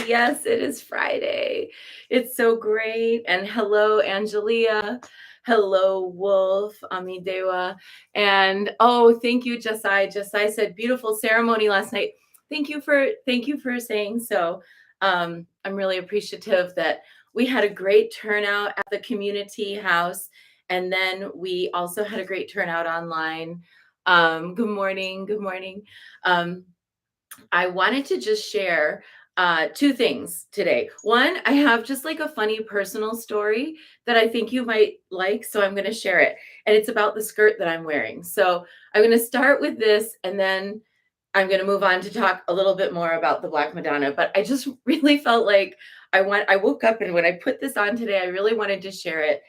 Yes, it is Friday. It's so great. And hello, Angelia. Hello, Wolf, Amidewa. And oh, thank you, Jasai. Jasai said beautiful ceremony last night. Thank you for saying so. I'm really appreciative that we had a great turnout at the community house. And then we also had a great turnout online. Good morning. Good morning. Um, I wanted to just share two things today. One, I have just like a funny personal story that I think you might like, so I'm going to share it. And it's about the skirt that I'm wearing. So I'm going to start with this, and then I'm going to move on to talk a little bit more about the Black Madonna. But I just really felt like I woke up, and when I put this on today, I really wanted to share it.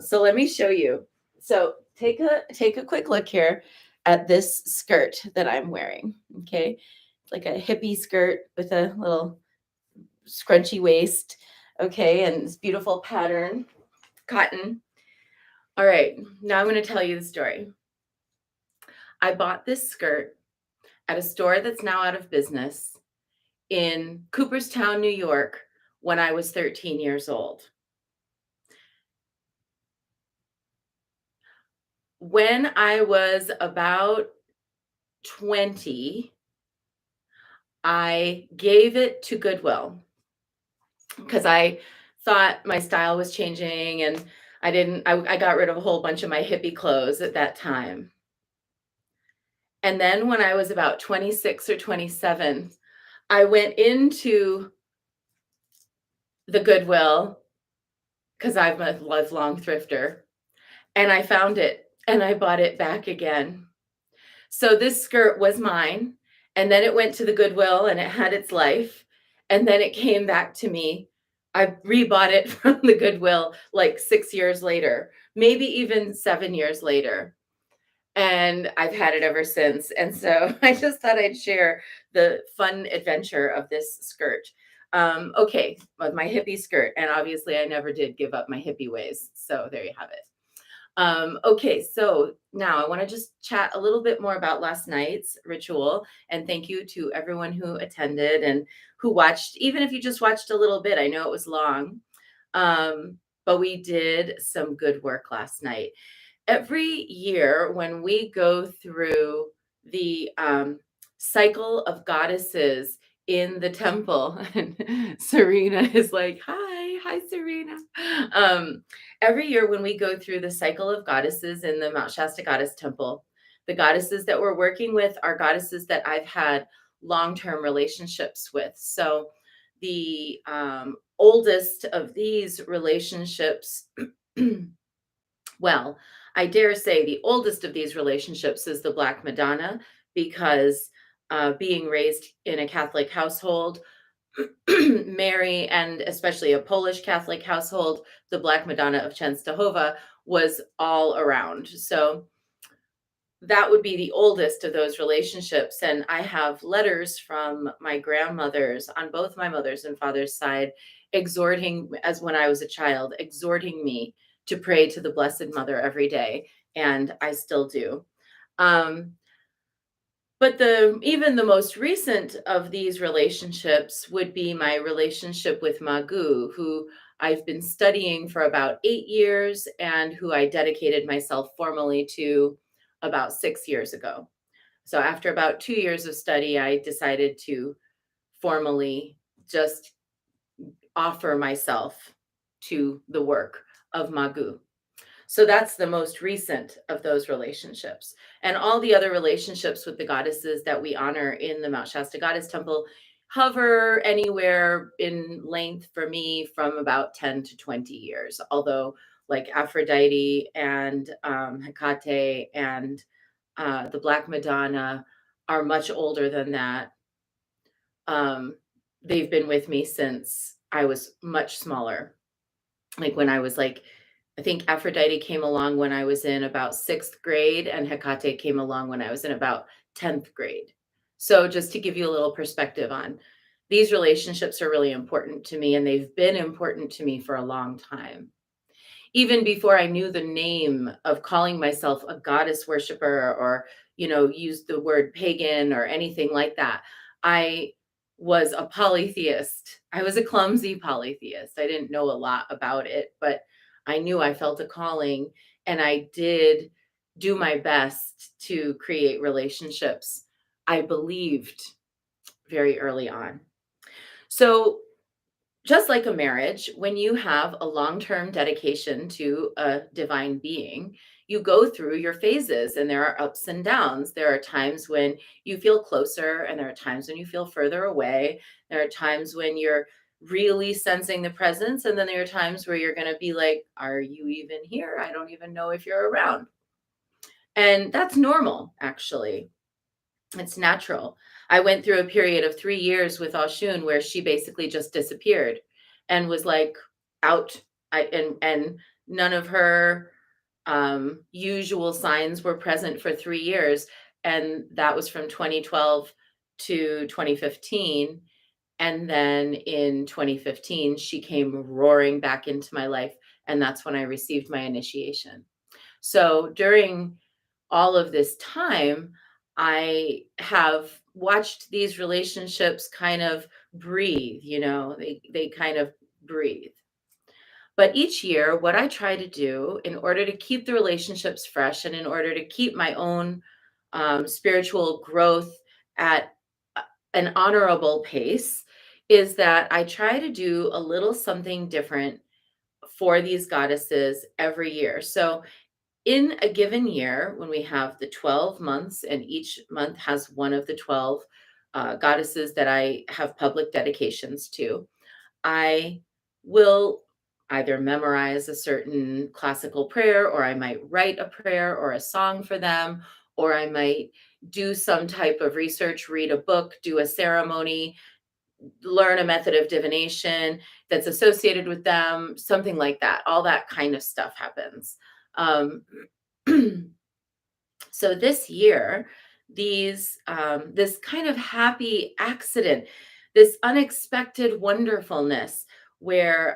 So let me show you. So take a quick look here at this skirt that I'm wearing. Okay, like a hippie skirt with a little scrunchy waist. Okay, and this beautiful pattern, cotton. All right, now I'm going to tell you the story. I bought this skirt at a store that's now out of business in Cooperstown, New York, when I was 13 years old. When I was about 20, I gave it to Goodwill because I thought my style was changing, and I got rid of a whole bunch of my hippie clothes at that time. And then when I was about 26 or 27, I went into the Goodwill because I'm a lifelong thrifter, and I found it and I bought it back again. So this skirt was mine, and then it went to the Goodwill and it had its life, and then it came back to me. I rebought it from the Goodwill like 6 years later, maybe even 7 years later. And I've had it ever since. And so I just thought I'd share the fun adventure of this skirt. Okay, with my hippie skirt. And obviously, I never did give up my hippie ways. So there you have it. Okay, so now I want to just chat a little bit more about last night's ritual. And thank you to everyone who attended and who watched, even if you just watched a little bit. I know it was long, but we did some good work last night. Every year, when we go through the cycle of goddesses in the temple, and Serena is like, hi, Serena. Every year, when we go through the cycle of goddesses in the Mount Shasta Goddess Temple, the goddesses that we're working with are goddesses that I've had long-term relationships with. So the oldest of these relationships, well, I dare say the oldest of these relationships is the Black Madonna, because being raised in a Catholic household, Mary, and especially a Polish Catholic household, the Black Madonna of Częstochowa was all around. So that would be the oldest of those relationships. And I have letters from my grandmothers on both my mother's and father's side, exhorting, as when I was a child, exhorting me to pray to the Blessed Mother every day. And I still do. But even the most recent of these relationships would be my relationship with Magu, who I've been studying for about 8 years and who I dedicated myself formally to about 6 years ago. So after about 2 years of study, I decided to formally just offer myself to the work of Magu. So that's the most recent of those relationships. And all the other relationships with the goddesses that we honor in the Mount Shasta Goddess Temple hover anywhere in length for me from about 10 to 20 years. Although, like Aphrodite and Hecate and the Black Madonna are much older than that. They've been with me since I was much smaller. Like when I was like, I think Aphrodite came along when I was in about 6th grade, and Hecate came along when I was in about 10th grade. So just to give you a little perspective on, these relationships are really important to me, and they've been important to me for a long time. Even before I knew the name of calling myself a goddess worshiper, or, use the word pagan or anything like that, I was a polytheist. I was a clumsy polytheist. I didn't know a lot about it, but I knew I felt a calling, and I did do my best to create relationships. I believed very early on. So, just like a marriage, when you have a long term dedication to a divine being, you go through your phases and there are ups and downs. There are times when you feel closer, and there are times when you feel further away. There are times when you're really sensing the presence, and then there are times where you're going to be like, are you even here? I don't even know if you're around. And that's normal, actually. It's natural. I went through a period of 3 years with Oshun where she basically just disappeared and was, like, out. And none of her, usual signs were present for 3 years, and that was from 2012 to 2015, and then in 2015, she came roaring back into my life, and that's when I received my initiation. So, during all of this time, I have watched these relationships kind of breathe, they kind of breathe. But each year, what I try to do in order to keep the relationships fresh and in order to keep my own spiritual growth at an honorable pace is that I try to do a little something different for these goddesses every year. So in a given year, when we have the 12 months and each month has one of the 12 goddesses that I have public dedications to, I will either memorize a certain classical prayer, or I might write a prayer or a song for them, or I might do some type of research, read a book, do a ceremony, learn a method of divination that's associated with them, something like that. All that kind of stuff happens. Um, so this year, this kind of happy accident, this unexpected wonderfulness, where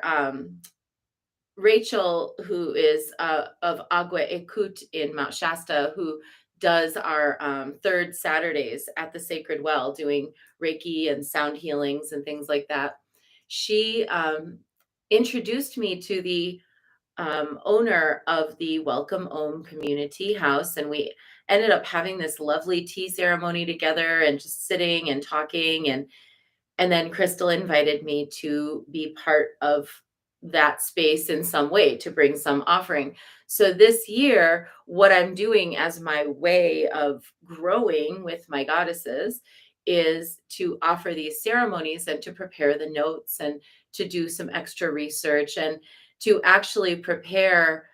Rachel, who is of Agua Ekut in Mount Shasta, who does our third Saturdays at the Sacred Well, doing Reiki and sound healings and things like that, she introduced me to the owner of the Welcome Om Community House, and we ended up having this lovely tea ceremony together and just sitting and talking. And then Crystal invited me to be part of that space in some way, to bring some offering. So this year, what I'm doing as my way of growing with my goddesses is to offer these ceremonies and to prepare the notes and to do some extra research and to actually prepare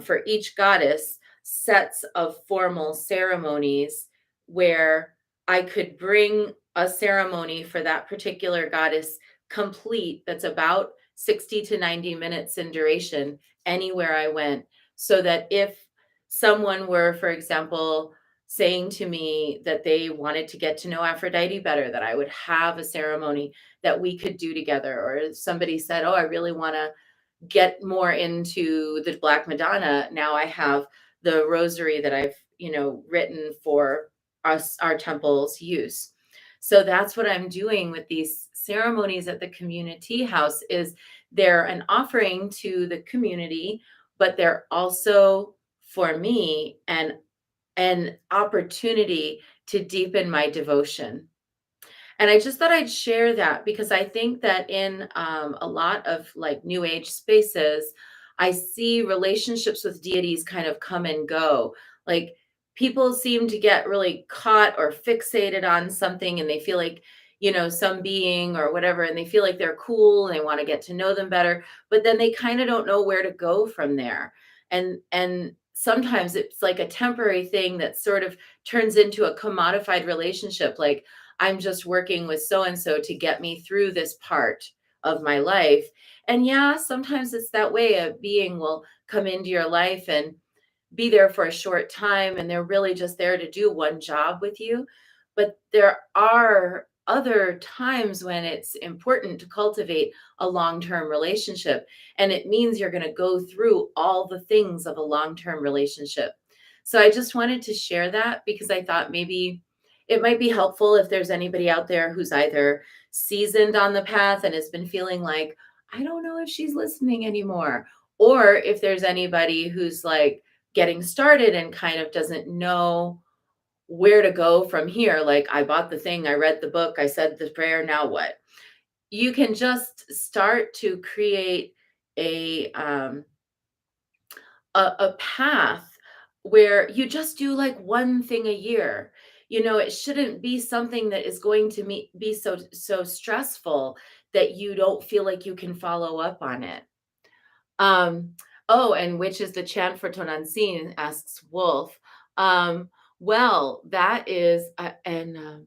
for each goddess sets of formal ceremonies where I could bring a ceremony for that particular goddess complete, that's about 60 to 90 minutes in duration anywhere I went, so that if someone were, for example, saying to me that they wanted to get to know Aphrodite better, that I would have a ceremony that we could do together. Or somebody said, oh, I really want to get more into the Black Madonna. Now I have the rosary that I've, written for us, our temple's use. So that's what I'm doing with these ceremonies at the community house, is they're an offering to the community, but they're also for me an opportunity to deepen my devotion. And I just thought I'd share that because I think that in a lot of like new age spaces, I see relationships with deities kind of come and go. Like people seem to get really caught or fixated on something, and they feel like, some being or whatever, and they feel like they're cool and they want to get to know them better, but then they kind of don't know where to go from there. And sometimes it's like a temporary thing that sort of turns into a commodified relationship. Like, I'm just working with so and so to get me through this part of my life. And yeah, sometimes it's that way. A being will come into your life and be there for a short time, and they're really just there to do one job with you. But there are other times when it's important to cultivate a long-term relationship, and it means you're going to go through all the things of a long-term relationship. So I just wanted to share that because I thought maybe it might be helpful if there's anybody out there who's either seasoned on the path and has been feeling like, I don't know if she's listening anymore. Or if there's anybody who's like getting started and kind of doesn't know where to go from here. Like, I bought the thing, I read the book, I said the prayer, now what? You can just start to create a um, a path where you just do like one thing a year. It shouldn't be something that is going to be so stressful that you don't feel like you can follow up on it. Um, oh, and which is the chant for Tonantzin? Asks Wolf. Um, well, that is, and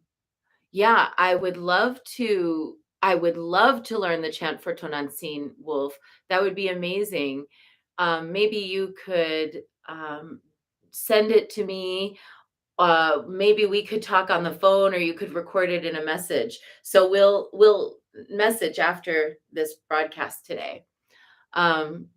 yeah, I would love to learn the chant for Tonantzin, Wolf. That would be amazing. Maybe you could send it to me. Maybe we could talk on the phone, or you could record it in a message. So we'll message after this broadcast today.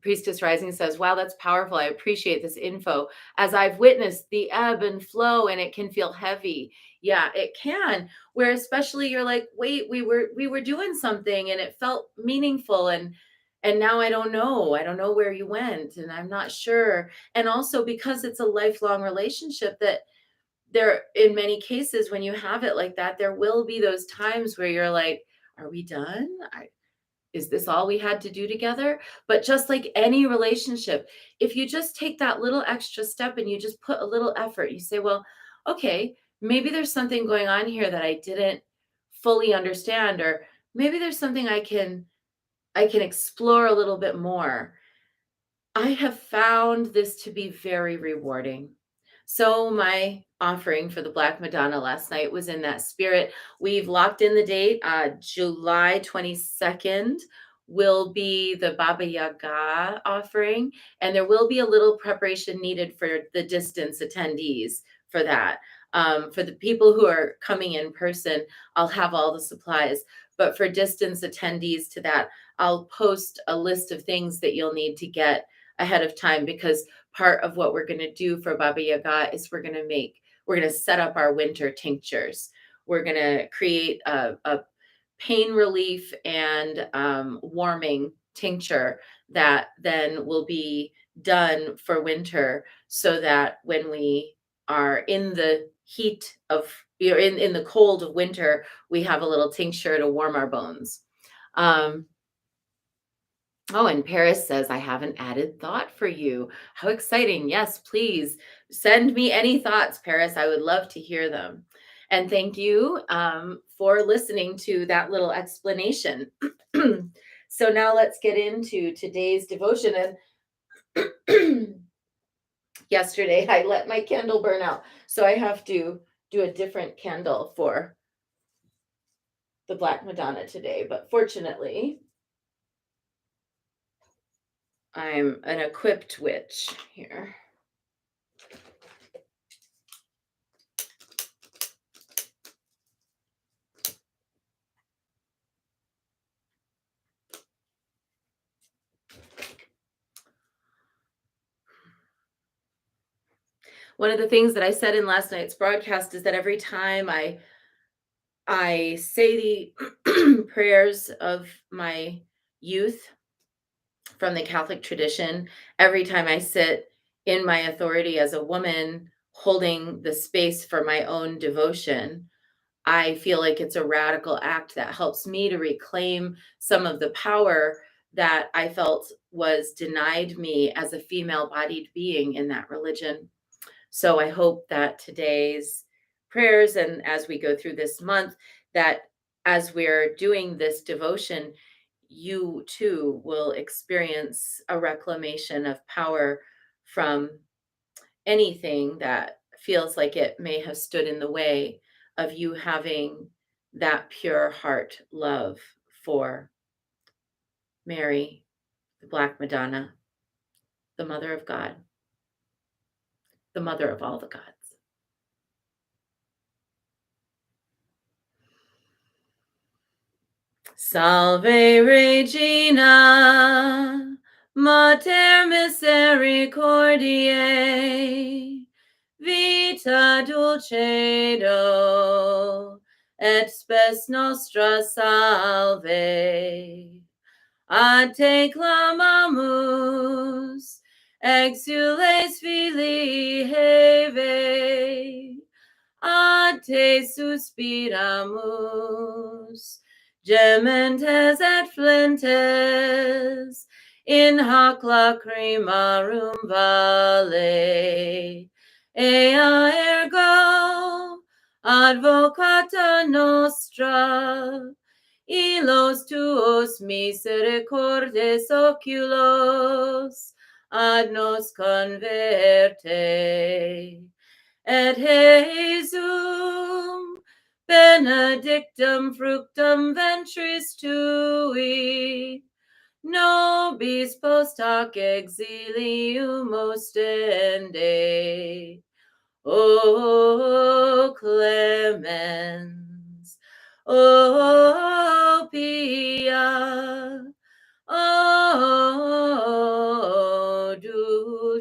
Priestess Rising says, wow, that's powerful. I appreciate this info, as I've witnessed the ebb and flow, and it can feel heavy. Yeah, it can, where especially you're like, wait, we were doing something and it felt meaningful, and now I don't know where you went, and I'm not sure. And also because it's a lifelong relationship, that there, in many cases, when you have it like that, there will be those times where you're like, are we done? Is this all we had to do together? But just like any relationship, if you just take that little extra step and you just put a little effort, you say, well, okay, maybe there's something going on here that I didn't fully understand, or maybe there's something I can explore a little bit more. I have found this to be very rewarding. So my offering for the Black Madonna last night was in that spirit. We've locked in the date. July 22nd will be the Baba Yaga offering, and there will be a little preparation needed for the distance attendees for that. For the people who are coming in person, I'll have all the supplies. But for distance attendees to that, I'll post a list of things that you'll need to get ahead of time, because part of what we're going to do for Baba Yaga is we're going to set up our winter tinctures. We're going to create a pain relief and warming tincture that then will be done for winter, so that when we are in the heat of, in the cold of winter, we have a little tincture to warm our bones. Oh, and Paris says, I have an added thought for you. How exciting. Yes, please send me any thoughts, Paris. I would love to hear them. And thank you for listening to that little explanation. So now let's get into today's devotion. And yesterday I let my candle burn out, so I have to do a different candle for the Black Madonna today. But fortunately, I'm an equipped witch here. One of the things that I said in last night's broadcast is that every time I say the prayers of my youth from the Catholic tradition, every time I sit in my authority as a woman holding the space for my own devotion, I feel like it's a radical act that helps me to reclaim some of the power that I felt was denied me as a female bodied being in that religion. So I hope that today's prayers, and as we go through this month, that as we're doing this devotion, you too will experience a reclamation of power from anything that feels like it may have stood in the way of you having that pure heart love for Mary, the Black Madonna, the Mother of God, the Mother of all the gods. Salve Regina, Mater Misericordiae, vita dulcedo, et spes nostra salve. A te clamamus, exules filii Heve, a te suspiramus, gementes et flentes, in hac lacrimarum vale. Ea ergo, advocata nostra, ilos tuos misericordes oculos ad nos converte, et Jesum benedictum fructum ventris tui, nobis post hoc exilium ostende. O clemens, O pia, O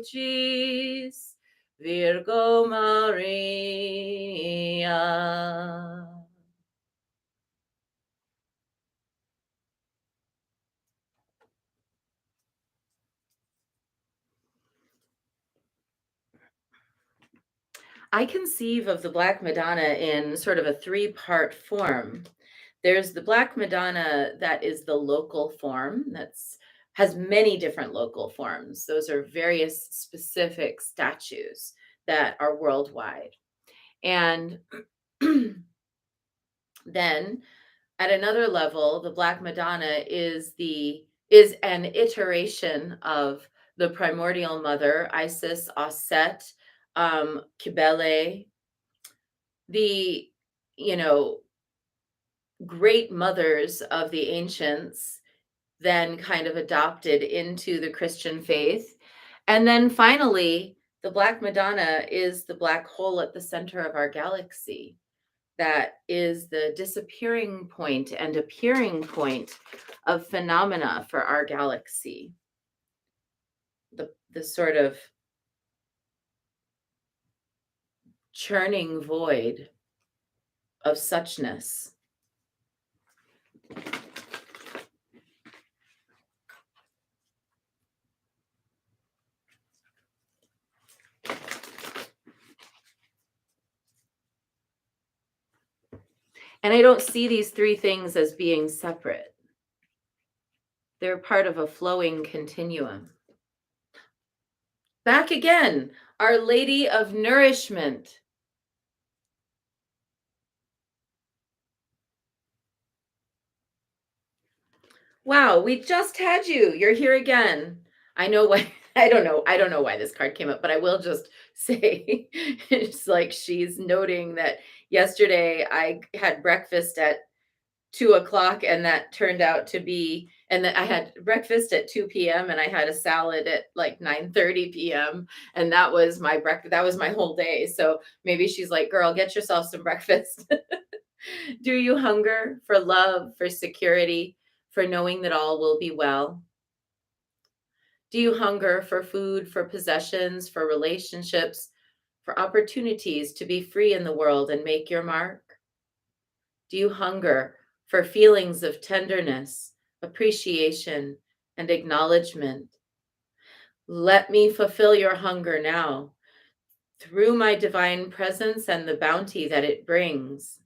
dulcis Virgo Maria. I conceive of the Black Madonna in sort of a three-part form. There's the Black Madonna that is the local form, that's has many different local forms. Those are various specific statues that are worldwide. And then at another level, the Black Madonna is an iteration of the primordial mother, Isis, Aset, Kibele, the, you know, great mothers of the ancients, then kind of adopted into the Christian faith. And then finally, the Black Madonna is the black hole at the center of our galaxy. That is the disappearing point and appearing point of phenomena for our galaxy. The sort of churning void of suchness. And I don't see these three things as being separate. They're part of a flowing continuum. Back again, Our Lady of Nourishment. Wow, we just had you. You're here again. I know why. I don't know why this card came up, but I will just say it's like she's noting that yesterday I had breakfast at 2 o'clock, and that turned out to be, and that I had breakfast at 2 p.m. and I had a salad at like 9:30 p.m. And that was my breakfast. That was my whole day. So maybe she's like, girl, get yourself some breakfast. Do you hunger for love, for security, for knowing that all will be well? Do you hunger for food, for possessions, for relationships, for opportunities to be free in the world and make your mark? Do you hunger for feelings of tenderness, appreciation, and acknowledgement? Let me fulfill your hunger now through my divine presence and the bounty that it brings.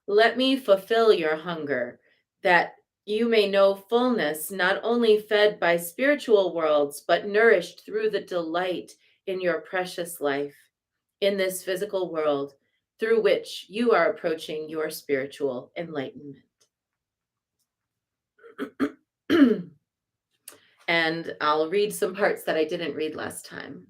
Let me fulfill your hunger that you may know fullness, not only fed by spiritual worlds, but nourished through the delight in your precious life in this physical world through which you are approaching your spiritual enlightenment. And I'll read some parts that I didn't read last time.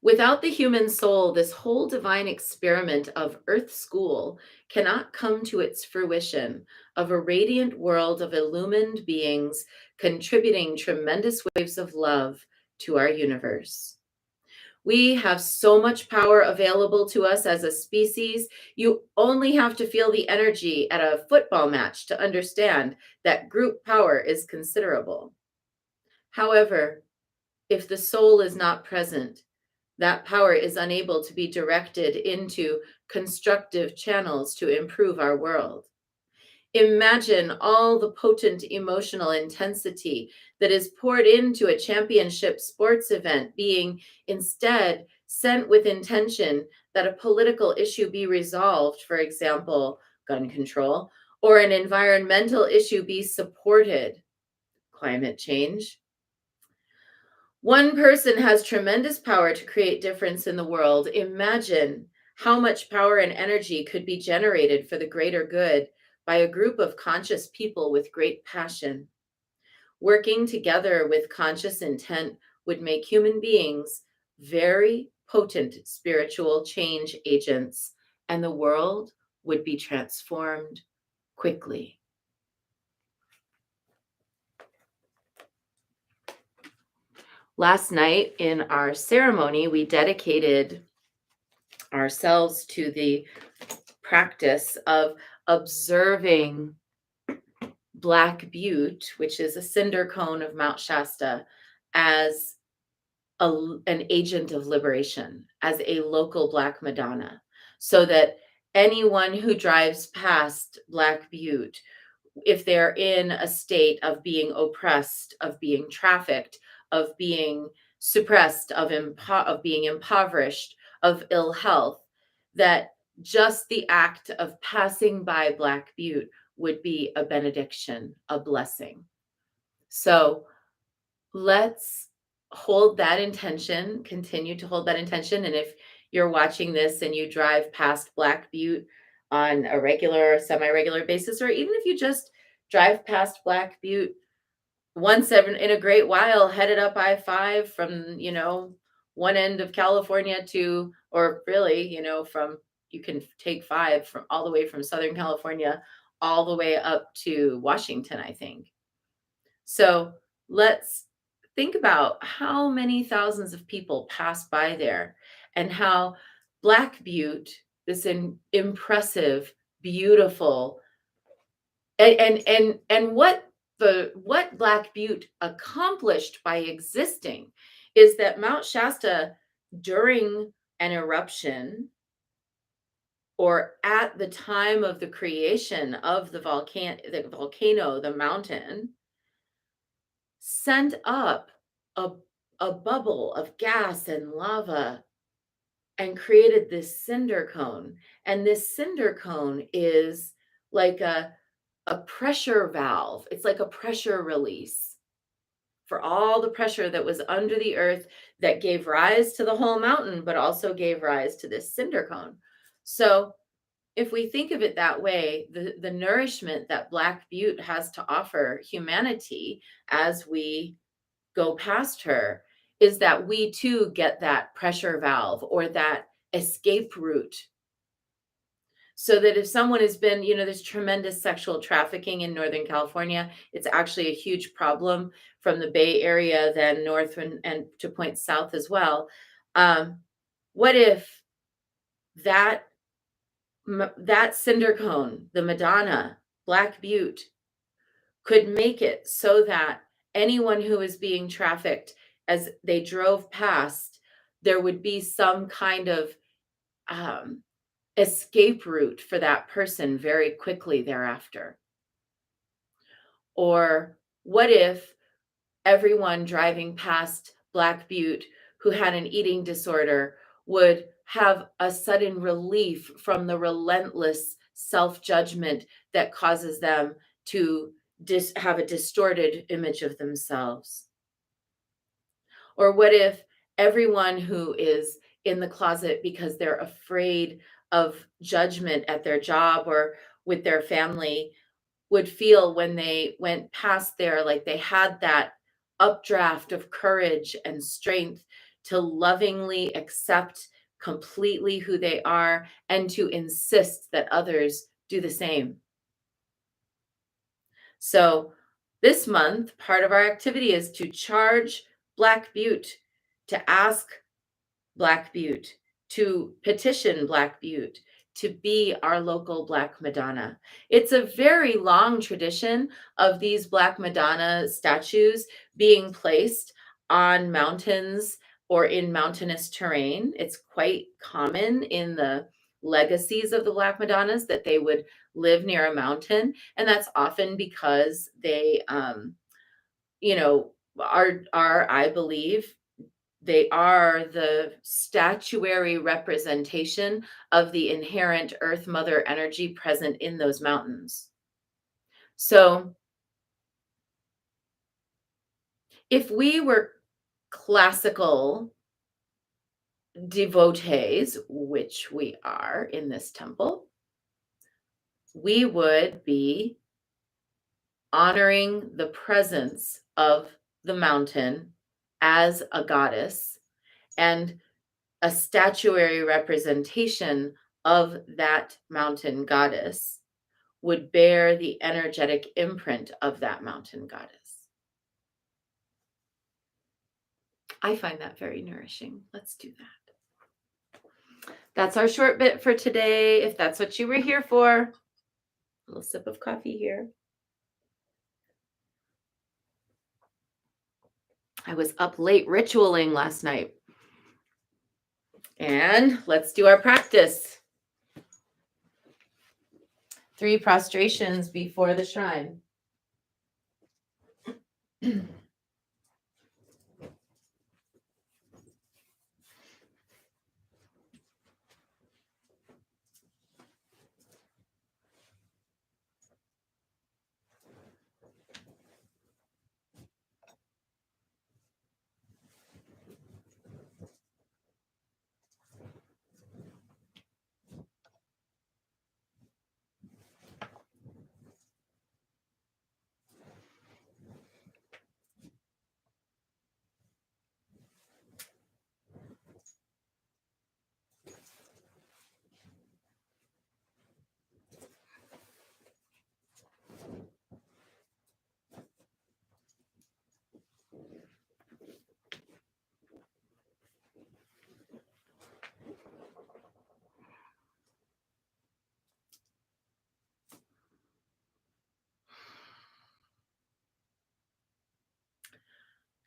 Without the human soul, this whole divine experiment of Earth School cannot come to its fruition of a radiant world of illumined beings contributing tremendous waves of love to our universe. We have so much power available to us as a species. You only have to feel the energy at a football match to understand that group power is considerable. However, if the soul is not present, that power is unable to be directed into constructive channels to improve our world. Imagine all the potent emotional intensity that is poured into a championship sports event being instead sent with intention that a political issue be resolved, for example, gun control, or an environmental issue be supported, climate change. One person has tremendous power to create difference in the world. Imagine how much power and energy could be generated for the greater good by a group of conscious people with great passion. Working together with conscious intent would make human beings very potent spiritual change agents, and the world would be transformed quickly. Last night in our ceremony, we dedicated ourselves to the practice of observing Black Butte, which is a cinder cone of Mount Shasta, as an agent of liberation, as a local Black Madonna, so that anyone who drives past Black Butte, if they're in a state of being oppressed, of being trafficked, of being suppressed, of being impoverished, of ill health, that just the act of passing by Black Butte would be a benediction, a blessing. So let's hold that intention, continue to hold that intention. And if you're watching this and you drive past Black Butte on a regular or semi-regular basis, or even if you just drive past Black Butte once in a great while, headed up I-5 from, one end of California to, or really, from, you can take 5 from all the way from Southern California all the way up to Washington, I think. So let's think about how many thousands of people pass by there, and how Black Butte, this impressive, beautiful, and what Black Butte accomplished by existing is that Mount Shasta, during an eruption or at the time of the creation of the volcano, the mountain, sent up a bubble of gas and lava and created this cinder cone. And this cinder cone is like a pressure valve. It's like a pressure release for all the pressure that was under the earth that gave rise to the whole mountain, but also gave rise to this cinder cone. So if we think of it that way, the nourishment that Black Butte has to offer humanity as we go past her is that we too get that pressure valve or that escape route. So that if someone has been, there's tremendous sexual trafficking in Northern California. It's actually a huge problem from the Bay Area, then north and to points south as well. What if that cinder cone, the Madonna, Black Butte, could make it so that anyone who is being trafficked, as they drove past, there would be some kind of escape route for that person very quickly thereafter? Or what if everyone driving past Black Butte who had an eating disorder would have a sudden relief from the relentless self-judgment that causes them to have a distorted image of themselves? Or what if everyone who is in the closet because they're afraid of judgment at their job or with their family would feel, when they went past there, like they had that updraft of courage and strength to lovingly accept completely who they are and to insist that others do the same? So this month, part of our activity is to charge Black Butte, to ask Black Butte, to petition Black Butte to be our local Black Madonna. It's a very long tradition of these Black Madonna statues being placed on mountains or in mountainous terrain. It's quite common in the legacies of the Black Madonnas that they would live near a mountain. And that's often because they, you know, I believe, they are the statuary representation of the inherent Earth Mother energy present in those mountains. So if we were classical devotees, which we are in this temple, we would be honoring the presence of the mountain as a goddess, and a statuary representation of that mountain goddess would bear the energetic imprint of that mountain goddess. I find that very nourishing. Let's do that. That's our short bit for today. If that's what you were here for, a little sip of coffee here. I was up late ritualing last night. And let's do our practice. 3 prostrations before the shrine.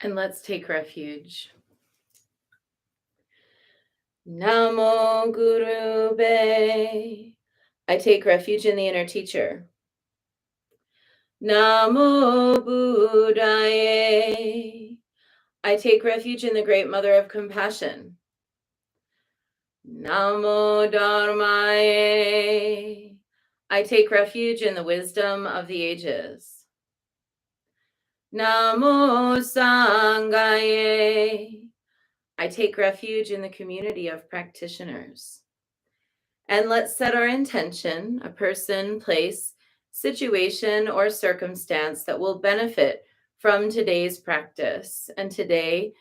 And let's take refuge. Namo Guru Be. I take refuge in the inner teacher. Namo Buddhaye. I take refuge in the great mother of compassion. Namo Dharmaye. I take refuge in the wisdom of the ages. Namo Sanghaye. I take refuge in the community of practitioners. And let's set our intention, a person, place, situation, or circumstance that will benefit from today's practice. And today,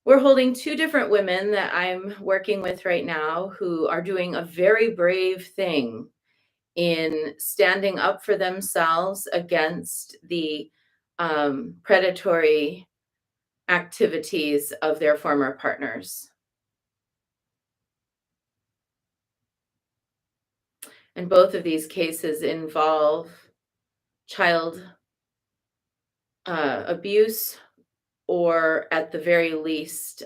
we're holding 2 different women that I'm working with right now who are doing a very brave thing in standing up for themselves against the predatory activities of their former partners. And both of these cases involve child abuse, or at the very least,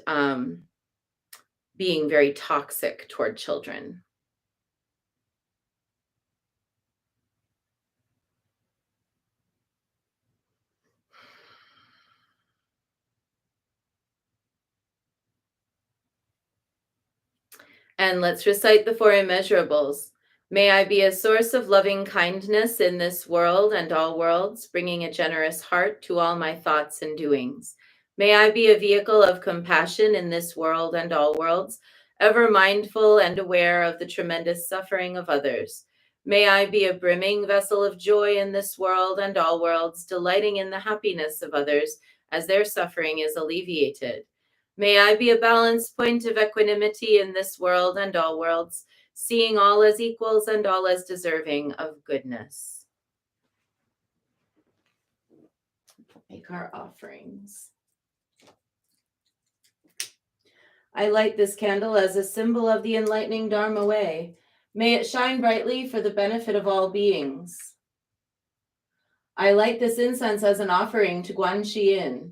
being very toxic toward children. And let's recite the Four Immeasurables. May I be a source of loving kindness in this world and all worlds, bringing a generous heart to all my thoughts and doings. May I be a vehicle of compassion in this world and all worlds, ever mindful and aware of the tremendous suffering of others. May I be a brimming vessel of joy in this world and all worlds, delighting in the happiness of others as their suffering is alleviated. May I be a balanced point of equanimity in this world and all worlds, seeing all as equals and all as deserving of goodness. Make our offerings. I light this candle as a symbol of the enlightening Dharma way. May it shine brightly for the benefit of all beings. I light this incense as an offering to Guanxi.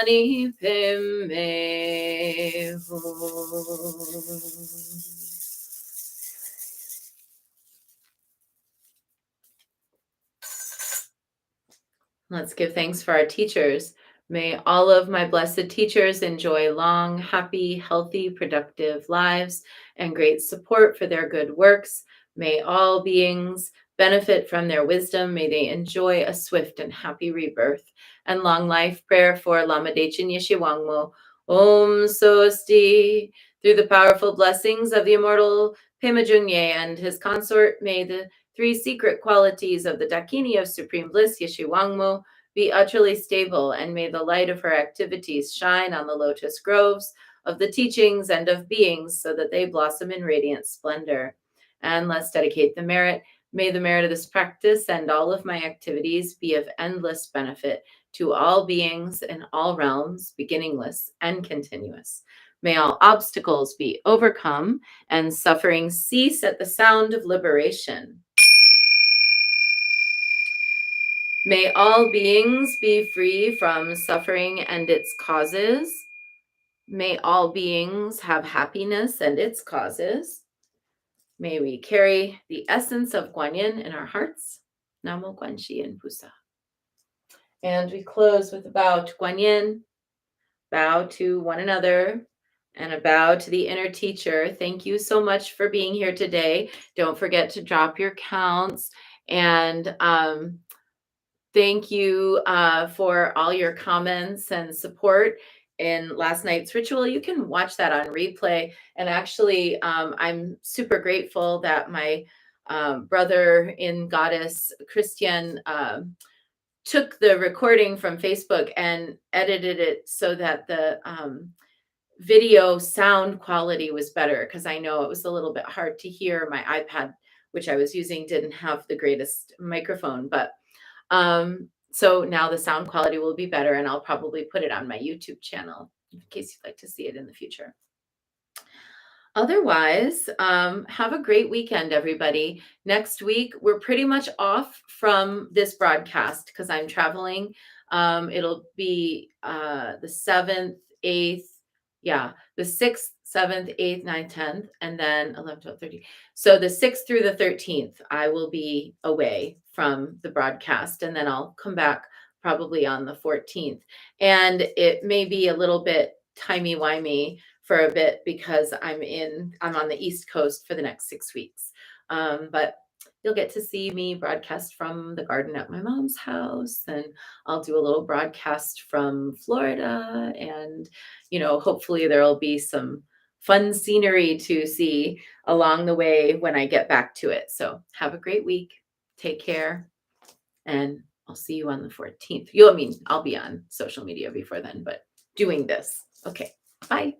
Ani Pime Let's give thanks for our teachers. May all of my blessed teachers enjoy long, happy, healthy, productive lives and great support for their good works. May all beings benefit from their wisdom. May they enjoy a swift and happy rebirth. And long life prayer for Lama Dechin Yeshe Wangmo. Om Sosti. Through the powerful blessings of the immortal Pema Jungye and his consort, may the three secret qualities of the Dakini of Supreme Bliss, Yeshe Wangmo, be utterly stable, and may the light of her activities shine on the lotus groves of the teachings and of beings so that they blossom in radiant splendor. And let's dedicate the merit. May the merit of this practice and all of my activities be of endless benefit to all beings in all realms, beginningless and continuous. May all obstacles be overcome and suffering cease at the sound of liberation. May all beings be free from suffering and its causes. May all beings have happiness and its causes. May we carry the essence of Guanyin in our hearts. Namo Guanxi and Pusa. And we close with a bow to Guanyin, bow to one another, and a bow to the inner teacher. Thank you so much for being here today. Don't forget to drop your counts, and thank you for all your comments and support in last night's ritual. You can watch that on replay. And actually, I'm super grateful that my brother in Goddess, Christian, took the recording from Facebook and edited it so that the video sound quality was better, because I know it was a little bit hard to hear. My iPad, which I was using, didn't have the greatest microphone, but so now the sound quality will be better, and I'll probably put it on my YouTube channel in case you'd like to see it in the future. Otherwise, have a great weekend, everybody. Next week, we're pretty much off from this broadcast because I'm traveling. It'll be the 7th, 8th, the 6th, 7th, 8th, 9th, 10th, and then 11, 12, 13. So the 6th through the 13th, I will be away from the broadcast, and then I'll come back probably on the 14th. And it may be a little bit timey-wimey for a bit because I'm on the East Coast for the next 6 weeks. But you'll get to see me broadcast from the garden at my mom's house, and I'll do a little broadcast from Florida, and hopefully there'll be some fun scenery to see along the way when I get back to it. So have a great week. Take care, and I'll see you on the 14th. I'll be on social media before then, but doing this. Okay, bye.